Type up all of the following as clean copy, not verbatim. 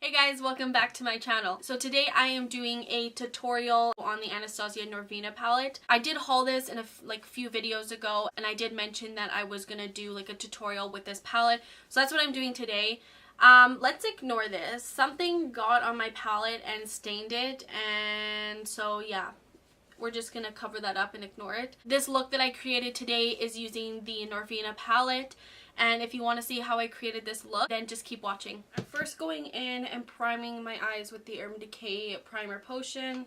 Hey guys, welcome back to my channel. So today I am doing a tutorial on the Anastasia Norvina palette. I did haul this in a few videos ago, and I did mention that I was gonna do like a tutorial with this palette. So that's what I'm doing today. Let's ignore this. Something got on my palette and stained it, and so yeah. We're just gonna cover that up and ignore it. This look that I created today is using the Norvina palette, and if you want to see how I created this look, then just keep watching. I'm first going in and priming my eyes with the Decay primer potion.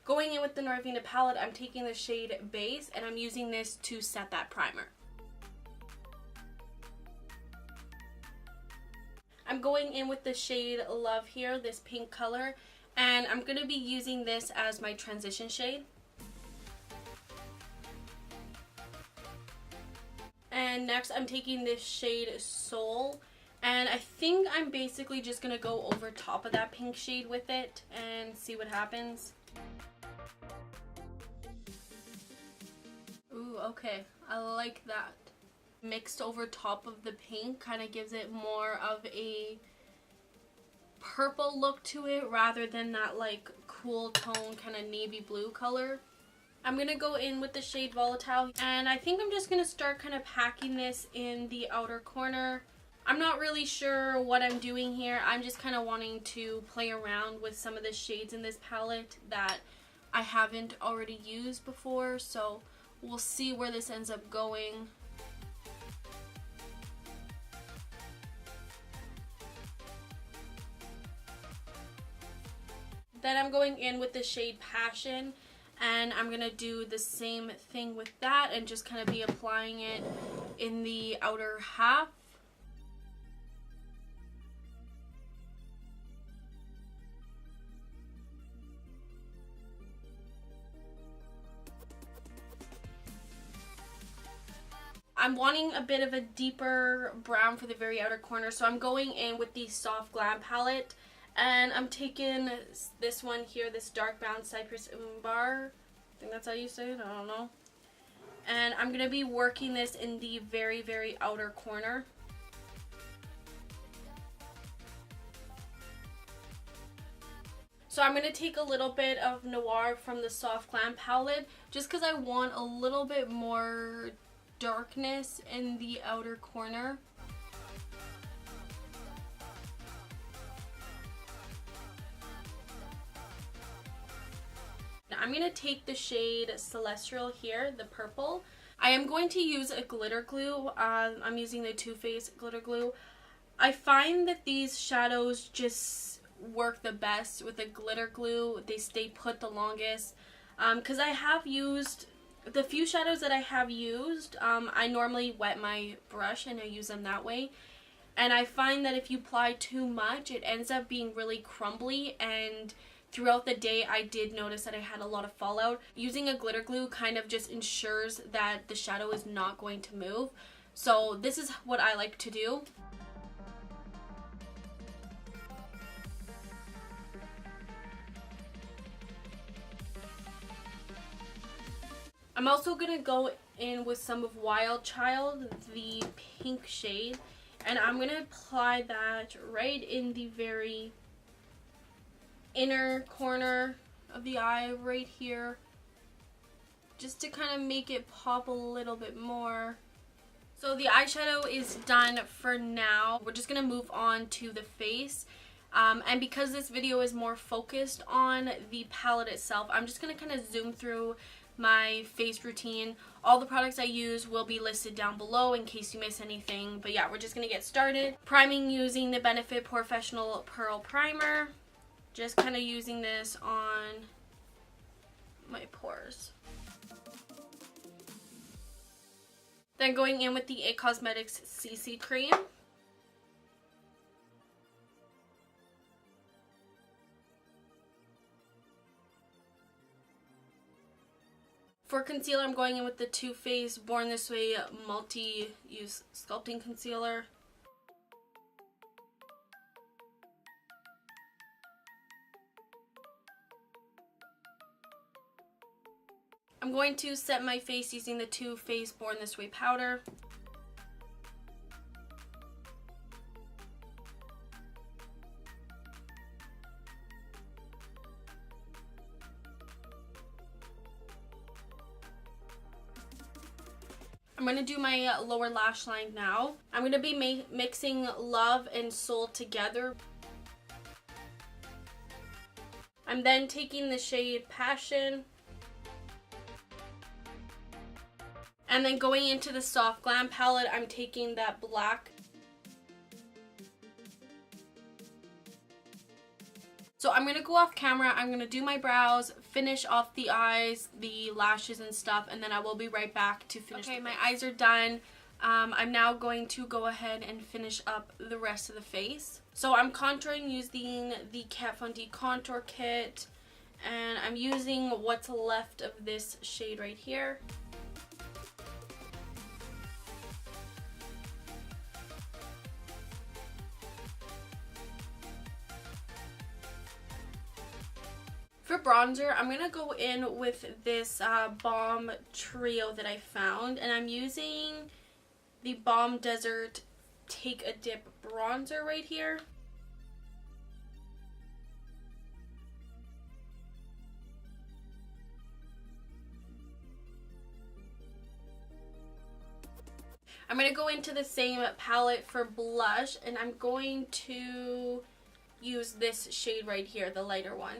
Going in with the Norvina palette, I'm taking the shade Base, and I'm using this to set that primer. I'm going in with the shade Love here, this pink color, and I'm going to be using this as my transition shade. And next I'm taking this shade Soul, and I think I'm basically just going to go over top of that pink shade with it and see what happens. Ooh, okay, I like that. Mixed over top of the pink kind of gives it more of a purple look to it rather than that like cool tone kind of navy blue color. I'm gonna go in with the shade Volatile, and I think I'm just gonna start kind of packing this in the outer corner. I'm not really sure what I'm doing here. I'm just kind of wanting to play around with some of the shades in this palette that I haven't already used before, so we'll see where this ends up going. Then I'm going in with the shade Passion, and I'm going to do the same thing with that and just kind of be applying it in the outer half. I'm wanting a bit of a deeper brown for the very outer corner, so I'm going in with the Soft Glam palette. And I'm taking this one here, this dark brown Cypress Umbar. I think that's how you say it, I don't know. And I'm going to be working this in the very, very outer corner. So I'm going to take a little bit of Noir from the Soft Glam palette, just because I want a little bit more darkness in the outer corner. I'm going to take the shade Celestial here, the purple. I am going to use a glitter glue. I'm using the Too Faced glitter glue. I find that these shadows just work the best with a glitter glue. They stay put the longest. Because I have used, the few shadows that I have used, I normally wet my brush and I use them that way. And I find that if you apply too much, it ends up being really crumbly, and throughout the day I did notice that I had a lot of fallout. Using a glitter glue kind of just ensures that the shadow is not going to move. So this is what I like to do. I'm also going to go in with some of Wild Child, the pink shade, and I'm going to apply that right in the very inner corner of the eye right here, just to kind of make it pop a little bit more. So the eyeshadow is done for now. We're just going to move on to the face. And because this video is more focused on the palette itself, I'm just going to kind of zoom through my face routine. All the products I use will be listed down below in case you miss anything. But yeah, we're just going to get started. Priming using the Benefit Porefessional Pearl Primer. Just kind of using this on my pores. Then going in with the IT Cosmetics CC Cream. For concealer, I'm going in with the Too Faced Born This Way Multi-Use Sculpting Concealer. I'm going to set my face using the Too Faced Born This Way powder. I'm going to do my lower lash line now. I'm going to be mixing Love and Soul together. I'm then taking the shade Passion and then going into the Soft Glam palette, I'm taking that black. So I'm going to go off camera, I'm going to do my brows, finish off the eyes, the lashes and stuff, and then I will be right back to finish. Okay, my eyes are done. I'm now going to go ahead and finish up the rest of the face. So I'm contouring using the Kat Von D contour kit, and I'm using what's left of this shade right here. For bronzer, I'm going to go in with this Balm trio that I found, and I'm using the Balm Desert Take a Dip bronzer right here. I'm going to go into the same palette for blush, and I'm going to use this shade right here, the lighter one.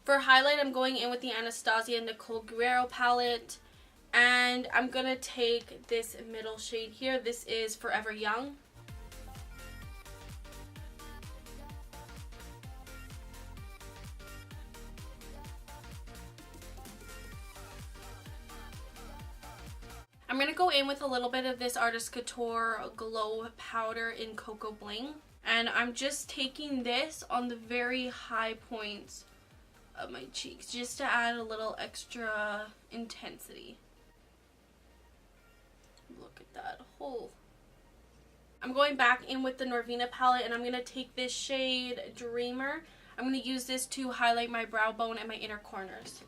For highlight, I'm going in with the Anastasia Nicole Guerriero palette, and I'm going to take this middle shade here. This is Forever Young. I'm going to go in with a little bit of this Artist Couture Glow Powder in Coco Bling, and I'm just taking this on the very high points of my cheeks just to add a little extra intensity. Look at that hole. I'm going back in with the Norvina palette, and I'm going to take this shade Dreamer. I'm going to use this to highlight my brow bone and my inner corners.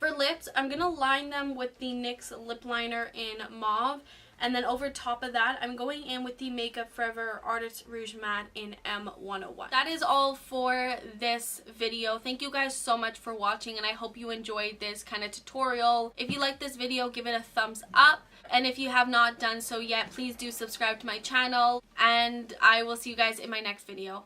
For lips, I'm going to line them with the NYX lip liner in Mauve. And then over top of that, I'm going in with the Makeup Forever Artist Rouge Matte in M101. That is all for this video. Thank you guys so much for watching, and I hope you enjoyed this kind of tutorial. If you like this video, give it a thumbs up. And if you have not done so yet, please do subscribe to my channel. And I will see you guys in my next video.